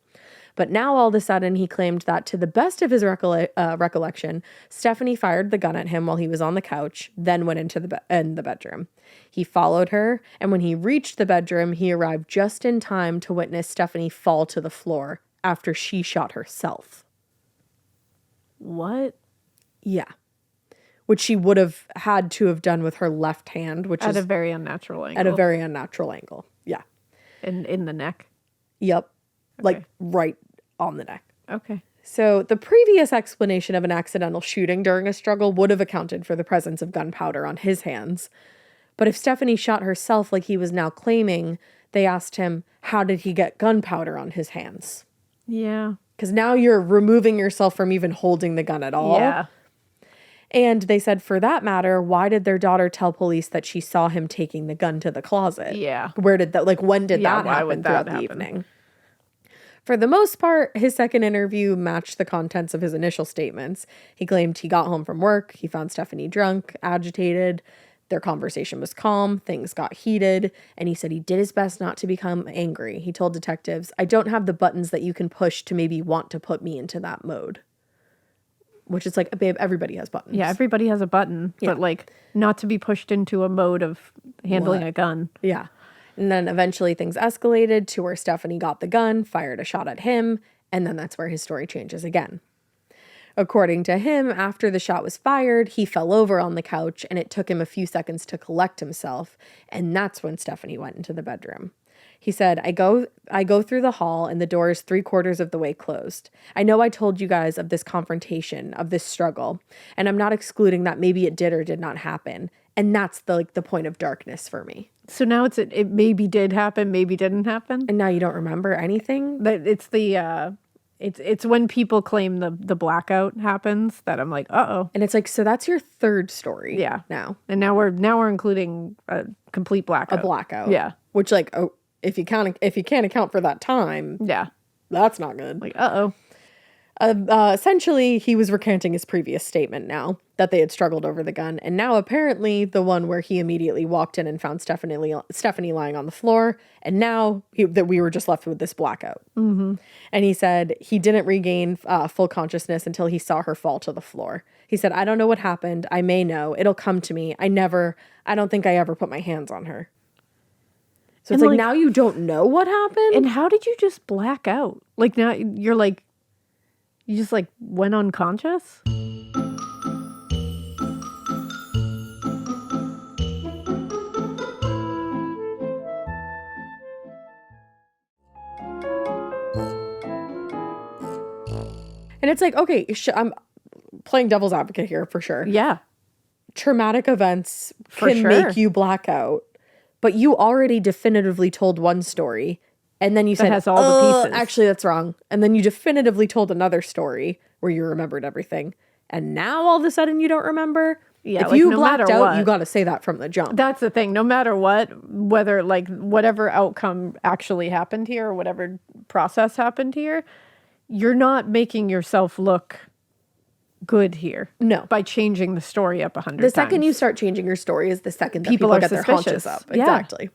But now all of a sudden he claimed that to the best of his recollection, Stephanie fired the gun at him while he was on the couch, then went into the bedroom. He followed her, and when he reached the bedroom, he arrived just in time to witness Stephanie fall to the floor after she shot herself. What? Yeah. Which she would have had to have done with her left hand, which is at a very unnatural angle. At a very unnatural angle. Yeah. In the neck? Yep. Okay. Like right on the neck. Okay. So the previous explanation of an accidental shooting during a struggle would have accounted for the presence of gunpowder on his hands. But if Stephanie shot herself like he was now claiming, they asked him, how did he get gunpowder on his hands? Yeah. Because now you're removing yourself from even holding the gun at all. Yeah. And they said, for that matter, why did their daughter tell police that she saw him taking the gun to the closet? Yeah. Where did that, like, when did that why happen would throughout that the happen? evening? For the most part, his second interview matched the contents of his initial statements. He claimed he got home from work, he found Stephanie drunk, agitated, their conversation was calm, things got heated, and he said he did his best not to become angry. He told detectives, "I don't have the buttons that you can push to maybe want to put me into that mode." Which is like, babe, everybody has buttons. Yeah, everybody has a button, but like not to be pushed into a mode of handling a gun. Yeah. And then eventually things escalated to where Stephanie got the gun, fired a shot at him, and then that's where his story changes again. According to him, after the shot was fired, he fell over on the couch and it took him a few seconds to collect himself, and that's when Stephanie went into the bedroom. He said, I go through the hall and the door is 3/4 of the way closed. I know I told you guys of this confrontation, of this struggle, and I'm not excluding that maybe it did or did not happen. And that's the point of darkness for me. So now it maybe did happen, maybe didn't happen. And now you don't remember anything? It's the it's when people claim the blackout happens that I'm like, uh-oh. And it's like, so that's your third story. Yeah. Now. And now we're including a complete blackout. A blackout. Yeah. Which, like, oh, if you can't account for that time, Yeah. that's not good. Like, uh-oh. Essentially, he was recanting his previous statement now that they had struggled over the gun. And now apparently the one where he immediately walked in and found Stephanie lying on the floor. And now that we were just left with this blackout. Mm-hmm. And he said he didn't regain full consciousness until he saw her fall to the floor. He said, I don't know what happened. I may know. It'll come to me. I don't think I ever put my hands on her. So it's like now you don't know what happened? And how did you just black out? Like now you're like, you just like went unconscious? And it's like, okay, I'm playing devil's advocate here for sure. Yeah. Traumatic events For can sure. make you black out, but you already definitively told one story. And then you said, has all the pieces. Actually, that's wrong. And then you definitively told another story where you remembered everything. And now all of a sudden you don't remember? Yeah, if like, you no blacked matter out, what. you got to say that from the jump. That's the thing. No matter what, whether like whatever outcome actually happened here or whatever process happened here, you're not making yourself look good here. No. By changing the story up 100 The times. second you start changing your story is the second that People people are get their haunches suspicious. up. Yeah. Exactly.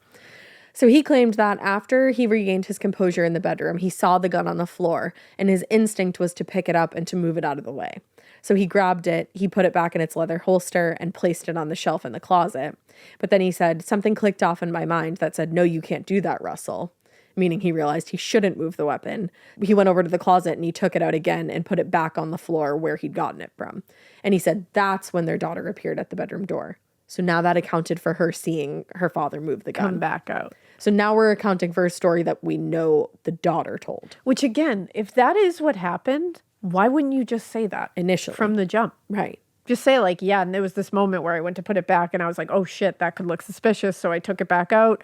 So he claimed that after he regained his composure in the bedroom, he saw the gun on the floor, and his instinct was to pick it up and to move it out of the way. So he grabbed it, he put it back in its leather holster, and placed it on the shelf in the closet. But then he said, something clicked off in my mind that said, no, you can't do that, Russell. Meaning he realized he shouldn't move the weapon. He went over to the closet and he took it out again and put it back on the floor where he'd gotten it from. And he said that's when their daughter appeared at the bedroom door. So now that accounted for her seeing her father move the gun. come back out. So now we're accounting for a story that we know the daughter told. Which again, if that is what happened, why wouldn't you just say that Initially. from the jump? Right. Just say like, yeah, and there was this moment where I went to put it back and I was like, oh shit, that could look suspicious. So I took it back out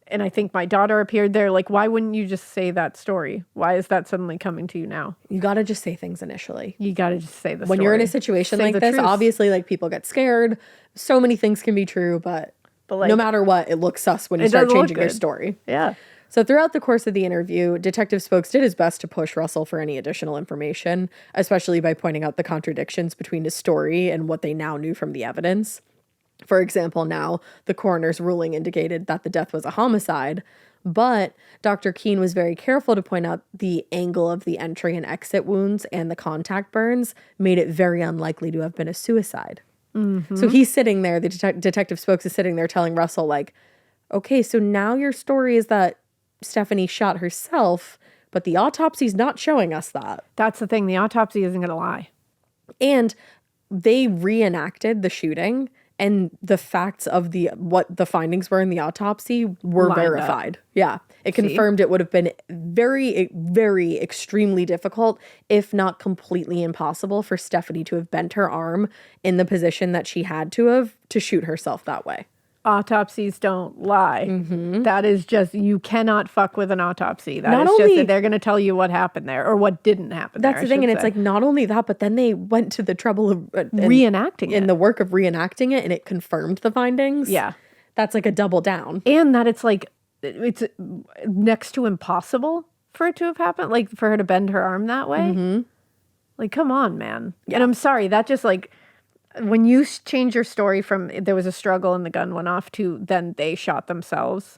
and I think my daughter appeared there. Like, why wouldn't you just say that story? Why is that suddenly coming to you now? You got to just say things initially. You got to just say the When story. you're in a situation Say like the this, truth. obviously, like, people get scared. So many things can be true, but like, no matter what, it looks sus when you it start doesn't look changing your good. story. Yeah. So throughout the course of the interview, Detective Spokes did his best to push Russell for any additional information, especially by pointing out the contradictions between his story and what they now knew from the evidence. For example, now the coroner's ruling indicated that the death was a homicide, but Dr. Keene was very careful to point out the angle of the entry and exit wounds and the contact burns made it very unlikely to have been a suicide. Mm-hmm. So he's sitting there, the Detective Spokes is sitting there telling Russell, like, okay, so now your story is that Stephanie shot herself, but the autopsy's not showing us that. That's the thing. The autopsy isn't going to lie. And they reenacted the shooting, and the facts of what the findings were in the autopsy were Lined verified. Yeah. It confirmed it would have been very, very extremely difficult, if not completely impossible, for Stephanie to have bent her arm in the position that she had to have to shoot herself that way. autopsies don't lie. That is just, you cannot fuck with an autopsy. That Not is just only- that they're going to tell you what happened there or what didn't happen That's there. the thing, and it's like not only that, but then they went to the trouble of reenacting in it. the work of reenacting it, and it confirmed the findings. Yeah. That's like a double down. And that it's like, it's next to impossible for it to have happened. Like for her to bend her arm that way. Like, come on, man. And I'm sorry, that just like, when you change your story from there was a struggle and the gun went off to then they shot themselves,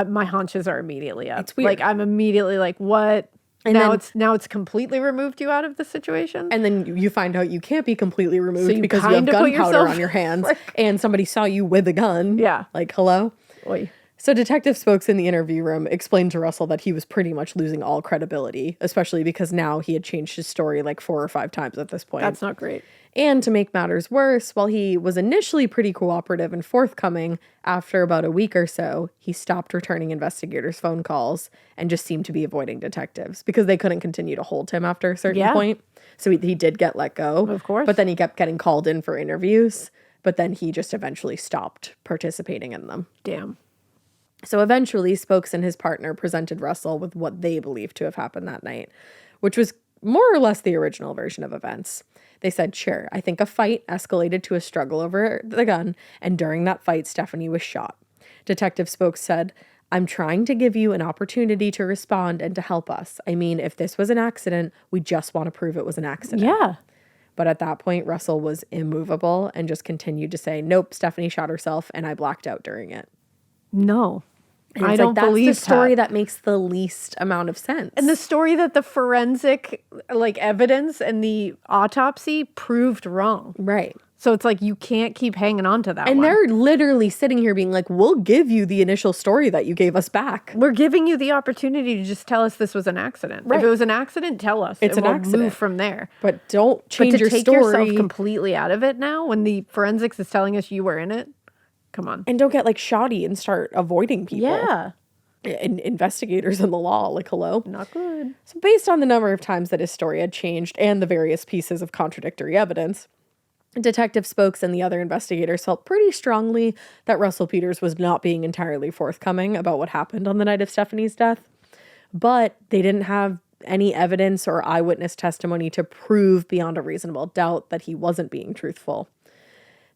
my haunches are immediately up. It's weird. Like I'm immediately like, what? And now it's completely removed you out of the situation. And then you find out you can't be completely removed you because you have kinda put gunpowder yourself- on your hands and somebody saw you with a gun. Yeah. Like, hello? Oy. So Detective Spokes in the interview room explained to Russell that he was pretty much losing all credibility, especially because now he had changed his story like 4 or 5 times at this point. That's not great. And to make matters worse, while he was initially pretty cooperative and forthcoming, after about a week or so, he stopped returning investigators' phone calls and just seemed to be avoiding detectives because they couldn't continue to hold him after a certain point. So he did get let go. Of course. But then he kept getting called in for interviews, but then he just eventually stopped participating in them. Damn. So eventually, Spokes and his partner presented Russell with what they believed to have happened that night, which was more or less the original version of events. They said, sure, I think a fight escalated to a struggle over the gun, and during that fight, Stephanie was shot. Detective Spokes said, I'm trying to give you an opportunity to respond and to help us. I mean, if this was an accident, we just want to prove it was an accident. Yeah. But at that point, Russell was immovable and just continued to say, nope, Stephanie shot herself, and I blacked out during it. No. And I it's don't that's believe the story that makes the least amount of sense. And the story that the forensic like evidence and the autopsy proved wrong. right. So it's like you can't keep hanging on to that And one. they're literally sitting here being like, we'll give you the initial story that you gave us back. We're giving you the opportunity to just tell us this was an accident. Right. If it was an accident, tell us. It's and an we'll accident. move from there. But don't But change to your take story. yourself completely out of it now when the forensics is telling us you were in it, come on. And don't get like shoddy and start avoiding people. Yeah. And investigators in the law, like, hello. Not good. So based on the number of times that his story had changed and the various pieces of contradictory evidence, Detective Spokes and the other investigators felt pretty strongly that Russell Peters was not being entirely forthcoming about what happened on the night of Stephanie's death. But they didn't have any evidence or eyewitness testimony to prove beyond a reasonable doubt that he wasn't being truthful.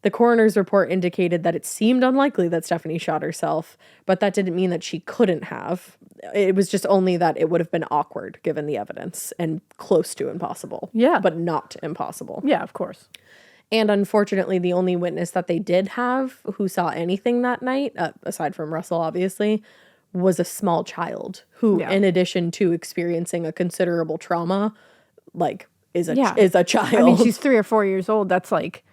The coroner's report indicated that it seemed unlikely that Stephanie shot herself, but that didn't mean that she couldn't have. It was just only that it would have been awkward given the evidence and close to impossible. Yeah. But not impossible. Yeah, of course. And unfortunately, the only witness that they did have who saw anything that night, aside from Russell, obviously, was a small child who, in addition to experiencing a considerable trauma, like, is a child. I mean, she's 3 or 4 years old. That's like,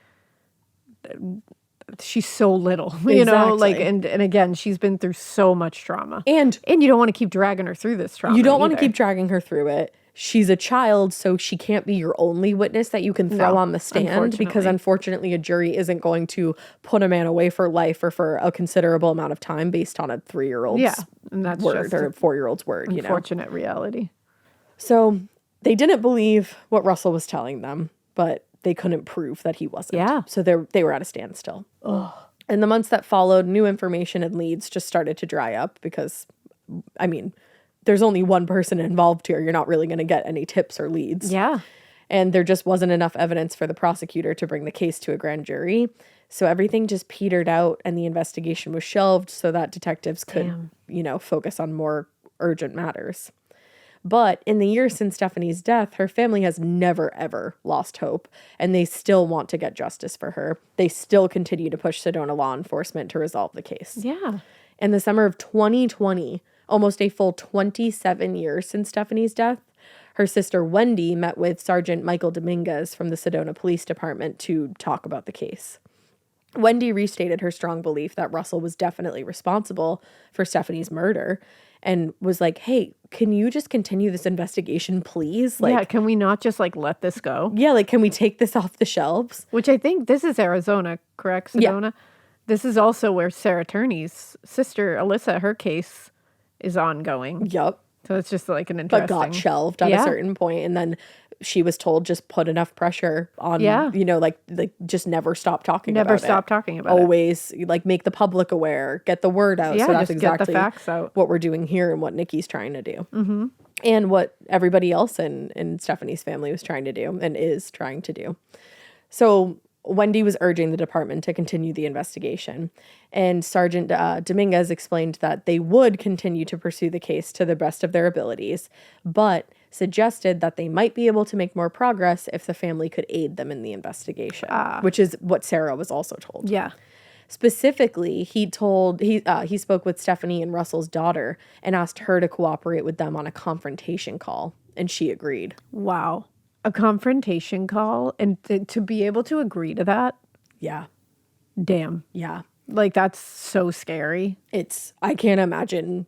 she's so little, you know, like, and again, she's been through so much trauma. And you don't want to keep dragging her through this trauma. You don't want to keep dragging her through it. She's a child, so she can't be your only witness that you can throw on the stand because unfortunately a jury isn't going to put a man away for life or for a considerable amount of time based on a 3-year-old's and that's word just or a 4-year-old's word, you know. Unfortunate reality. So they didn't believe what Russell was telling them, but they couldn't prove that he wasn't. Yeah. So they were at a standstill. In the months that followed, new information and leads just started to dry up because, I mean, there's only one person involved here. You're not really going to get any tips or leads. Yeah. And there just wasn't enough evidence for the prosecutor to bring the case to a grand jury. So everything just petered out and the investigation was shelved so that detectives could, you know, focus on more urgent matters. But in the years since Stephanie's death, her family has never, ever lost hope, and they still want to get justice for her. They still continue to push Sedona law enforcement to resolve the case. Yeah. In the summer of 2020, almost a full 27 years since Stephanie's death, her sister Wendy met with Sergeant Michael Dominguez from the Sedona Police Department to talk about the case. Wendy restated her strong belief that Russell was definitely responsible for Stephanie's murder and was like, hey, can you just continue this investigation, please? Like, yeah, can we not just like let this go? yeah, like, can we take this off the shelves? Which I think this is Arizona, correct, Sedona? Yeah. This is also where Sarah Turney's sister, Alyssa, her case is ongoing. Yup. So it's just like an But interesting... got shelved at a certain point. And then she was told just put enough pressure on, Yeah. like just never stop talking Never about it. stop talking about it. Always like make the public aware, get the word out. Yeah, So that's just get the exactly facts out. what we're doing here and what Nikki's trying to do. Mm-hmm. And what everybody else in Stephanie's family was trying to do and is trying to do. So Wendy was urging the department to continue the investigation, and Sergeant Dominguez explained that they would continue to pursue the case to the best of their abilities, but suggested that they might be able to make more progress if the family could aid them in the investigation, which is what Sarah was also told. Yeah. Specifically, he spoke with Stephanie and Russell's daughter and asked her to cooperate with them on a confrontation call, and she agreed. Wow. A confrontation call, and to be able to agree to that, Yeah. damn. Yeah. Like, that's so scary. I can't imagine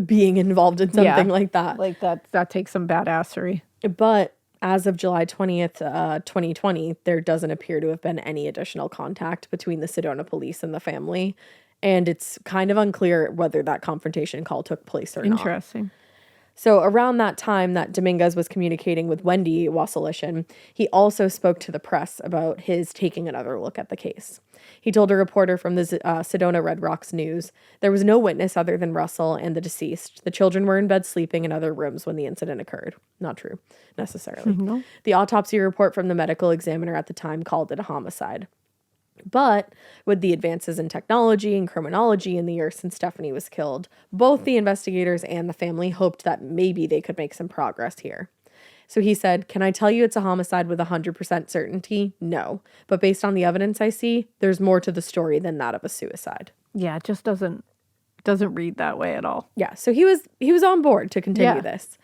being involved in something like that. Like, that takes some badassery. But as of July 20th, 2020, there doesn't appear to have been any additional contact between the Sedona police and the family. And it's kind of unclear whether that confrontation call took place or not. Interesting. So around that time that Dominguez was communicating with Wendy Wasilishin, he also spoke to the press about his taking another look at the case. He told a reporter from the Sedona Red Rocks News, there was no witness other than Russell and the deceased. The children were in bed sleeping in other rooms when the incident occurred. Not true, necessarily. No. The autopsy report from the medical examiner at the time called it a homicide. But with the advances in technology and criminology in the year since Stephanie was killed, both the investigators and the family hoped that maybe they could make some progress here. So he said, "Can I tell you it's a homicide with 100% certainty? No. But based on the evidence I see, there's more to the story than that of a suicide." Yeah, it just doesn't read that way at all. Yeah, so he was on board to continue Yeah. this.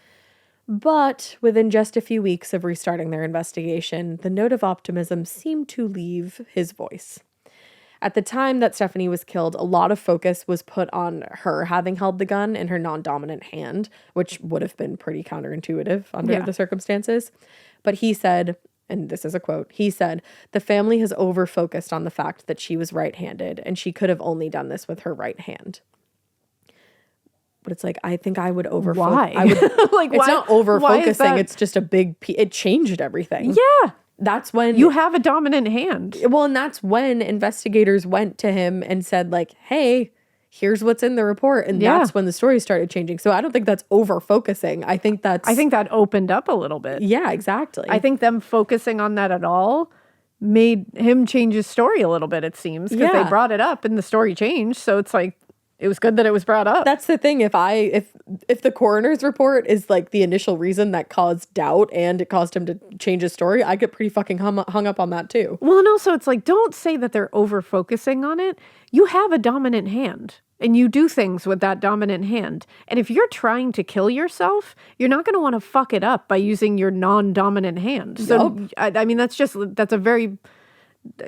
But within just a few weeks of restarting their investigation, the note of optimism seemed to leave his voice. At the time that Stephanie was killed, a lot of focus was put on her having held the gun in her non-dominant hand, which would have been pretty counterintuitive under the circumstances. But he said, and this is a quote, he said, "The family has over-focused on the fact that she was right-handed, and she could have only done this with her right hand." But it's like, I think I would over. Why? Like, it's not over why is focusing. that- It's just a big. It changed everything. Yeah. That's when You have a dominant hand. Well, and that's when investigators went to him and said, like, "Hey, here's what's in the report," and that's when the story started changing. So I don't think that's over focusing. I think that opened up a little bit. Yeah, exactly. I think them focusing on that at all made him change his story a little bit, it seems, because Yeah. they brought it up and the story changed. So it's like, it was good that it was brought up. That's the thing. If the coroner's report is like the initial reason that caused doubt and it caused him to change his story, I get pretty fucking hung up on that too. Well, and also it's like, don't say that they're over focusing on it. You have a dominant hand and you do things with that dominant hand. And if you're trying to kill yourself, you're not going to want to fuck it up by using your non-dominant hand. So, I mean, that's a very,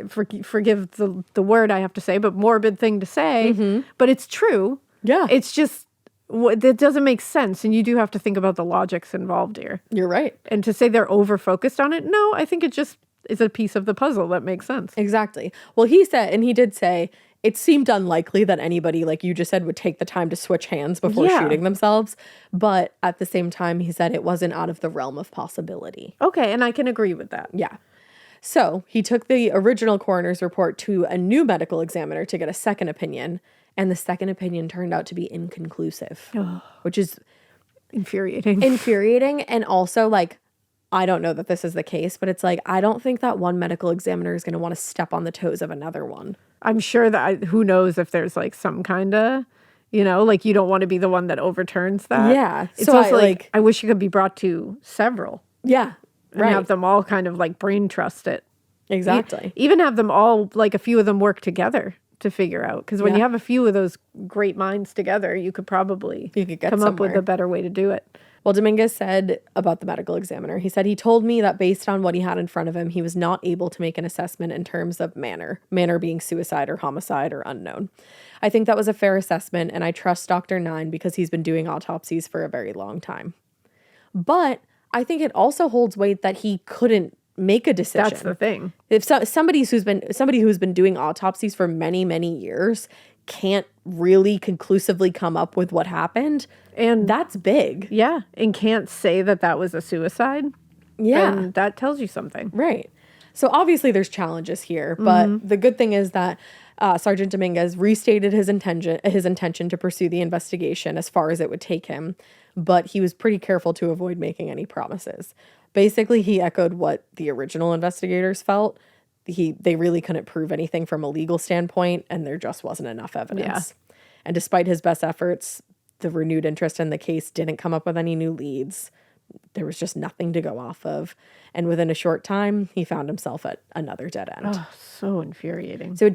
forgive the word I have to say, but morbid thing to say, but it's true. Yeah. It's just, that doesn't make sense. And you do have to think about the logics involved here. You're right. And to say they're over focused on it, no, I think it just is a piece of the puzzle that makes sense. Exactly. Well, he said, and he did say, it seemed unlikely that anybody, like you just said, would take the time to switch hands before shooting themselves. But at the same time, he said it wasn't out of the realm of possibility. Okay, and I can agree with that. Yeah. So he took the original coroner's report to a new medical examiner to get a second opinion. And the second opinion turned out to be inconclusive, which is Infuriating. And also, like, I don't know that this is the case, but it's like, I don't think that one medical examiner is going to want to step on the toes of another one. I'm sure that who knows if there's like some kind of, like you don't want to be the one that overturns that. Yeah. It's So also like, I wish it could be brought to several. Yeah. And have them all kind of like brain trust it. Exactly. Even have them all, like a few of them work together to figure out. Because when you have a few of those great minds together, you could probably come up with a better way to do it. Well, Dominguez said about the medical examiner, he said, he told me that based on what he had in front of him, he was not able to make an assessment in terms of manner being suicide or homicide or unknown. I think that was a fair assessment, and I trust Dr. Nine because he's been doing autopsies for a very long time. But I think it also holds weight that he couldn't make a decision. That's the thing. If somebody who's been doing autopsies for many, many years can't really conclusively come up with what happened, And that's big. yeah, and can't say that was a suicide. Yeah. then that tells you something. Right. So obviously there's challenges here, but the good thing is that Sergeant Dominguez restated his intention to pursue the investigation as far as it would take him, but he was pretty careful to avoid making any promises. Basically, he echoed what the original investigators felt. They really couldn't prove anything from a legal standpoint, and there just wasn't enough evidence. Yeah. And despite his best efforts, the renewed interest in the case didn't come up with any new leads. There was just nothing to go off of. And within a short time, he found himself at another dead end. Oh, so infuriating. So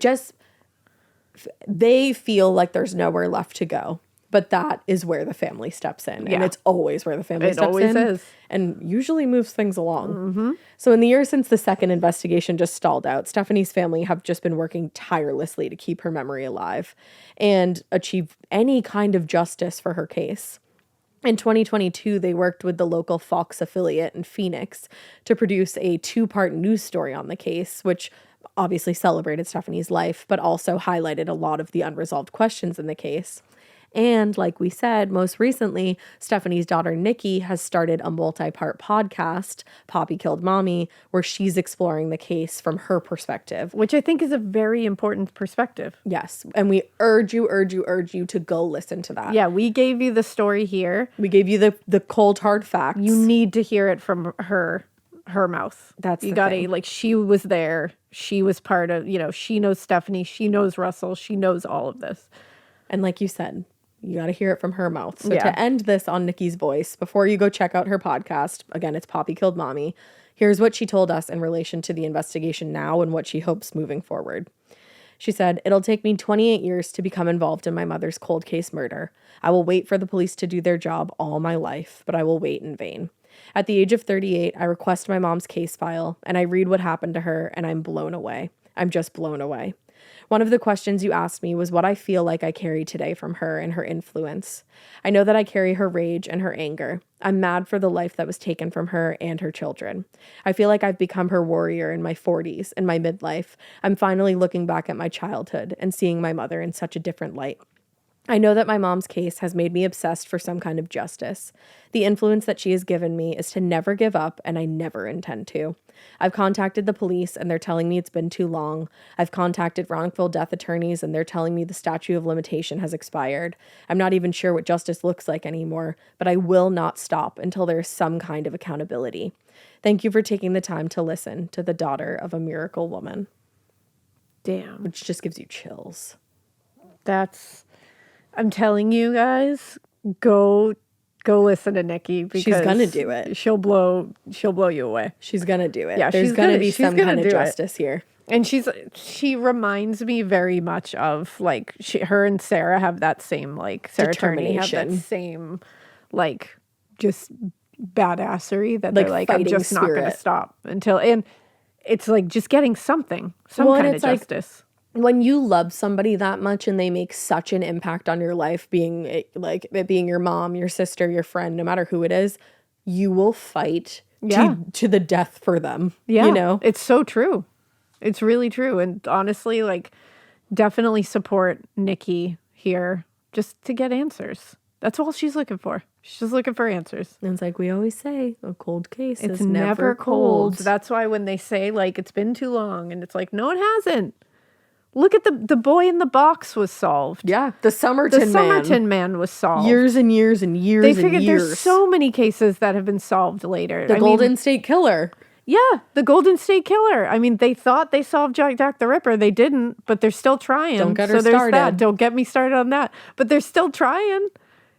they feel like there's nowhere left to go. But that is where the family steps in. Yeah. And it's always where the family steps in. It always is. And usually moves things along. So in the years since the second investigation just stalled out, Stephanie's family have just been working tirelessly to keep her memory alive and achieve any kind of justice for her case. In 2022, they worked with the local Fox affiliate in Phoenix to produce a 2-part news story on the case, which obviously celebrated Stephanie's life, but also highlighted a lot of the unresolved questions in the case. And like we said, most recently, Stephanie's daughter, Nikki, has started a multi-part podcast, Poppy Killed Mommy, where she's exploring the case from her perspective. Which I think is a very important perspective. Yes. And we urge you to go listen to that. Yeah, we gave you the story here. We gave you the cold, hard facts. You need to hear it from her mouth. That's you gotta, like, she was there. She was part of, she knows Stephanie. She knows Russell. She knows all of this. And like you said, you got to hear it from her mouth. So to end this on Nikki's voice, before you go check out her podcast, again, it's Poppy Killed Mommy, here's what she told us in relation to the investigation now and what she hopes moving forward. She said, "It'll take me 28 years to become involved in my mother's cold case murder. I will wait for the police to do their job all my life, but I will wait in vain. At the age of 38, I request my mom's case file, and I read what happened to her, and I'm blown away. I'm just blown away. One of the questions you asked me was what I feel like I carry today from her and her influence. I know that I carry her rage and her anger. I'm mad for the life that was taken from her and her children. I feel like I've become her warrior in my 40s and my midlife. I'm finally looking back at my childhood and seeing my mother in such a different light. I know that my mom's case has made me obsessed for some kind of justice. The influence that she has given me is to never give up, and I never intend to. I've contacted the police, and they're telling me it's been too long. I've contacted wrongful death attorneys, and they're telling me the statute of limitation has expired. I'm not even sure what justice looks like anymore, but I will not stop until there is some kind of accountability. Thank you for taking the time to listen to the daughter of a miracle woman." Damn. Which just gives you chills. I'm telling you guys, go listen to Nikki because she's gonna do it. She'll blow you away. She's gonna do it. Yeah, there's gonna be some kind of justice here. And she reminds me very much of, like, her and Sarah have that same, like, Sarah Turney have that same, like, just badassery that they're like, I'm just not gonna stop until, and it's like just getting some kind of justice. When you love somebody that much and they make such an impact on your life, being it being your mom, your sister, your friend, no matter who it is, you will fight to the death for them. Yeah. It's so true. It's really true. And honestly, like, definitely support Nikki here just to get answers. That's all she's looking for. She's just looking for answers. And it's like we always say, a cold case it's is never cold. That's why when they say, like, it's been too long, and it's like, no, it hasn't. Look at the boy in the box was solved. Yeah, the Somerton man was solved. Years and years and years they and figured years. There's so many cases that have been solved later. The Golden State Killer. Yeah, the Golden State Killer. I mean, they thought they solved Jack the Ripper. They didn't, but they're still trying. Don't get her started. That. Don't get me started on that. But they're still trying,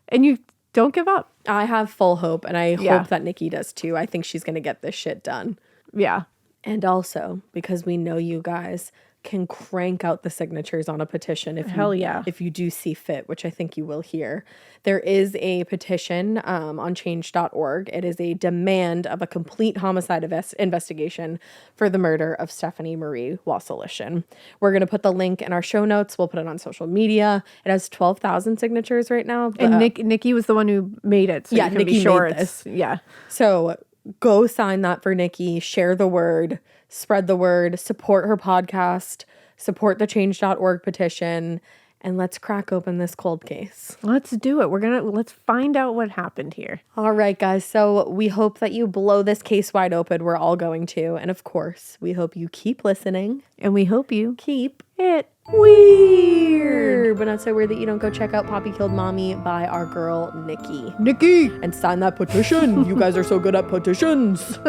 and you don't give up. I have full hope, and I hope that Nikki does too. I think she's going to get this shit done. Yeah. And also, because we know you guys can crank out the signatures on a petition if you do see fit, which I think you will here. There is a petition on change.org. It is a demand of a complete homicide investigation for the murder of Stephanie Marie Wasilishin. We're going to put the link in our show notes. We'll put it on social media. It has 12,000 signatures right now. And Nikki was the one who made it. So yeah, Nikki made this. Yeah. So go sign that for Nikki. Share the word. Spread the word, support her podcast, support the change.org petition, and let's crack open this cold case. Let's do it. Let's find out what happened here. All right, guys. So we hope that you blow this case wide open. We're all going to. And of course, we hope you keep listening. And we hope you Keep it weird. But not so weird that you don't go check out Poppy Killed Mommy by our girl, Nikki. Nikki. And sign that petition. You guys are so good at petitions.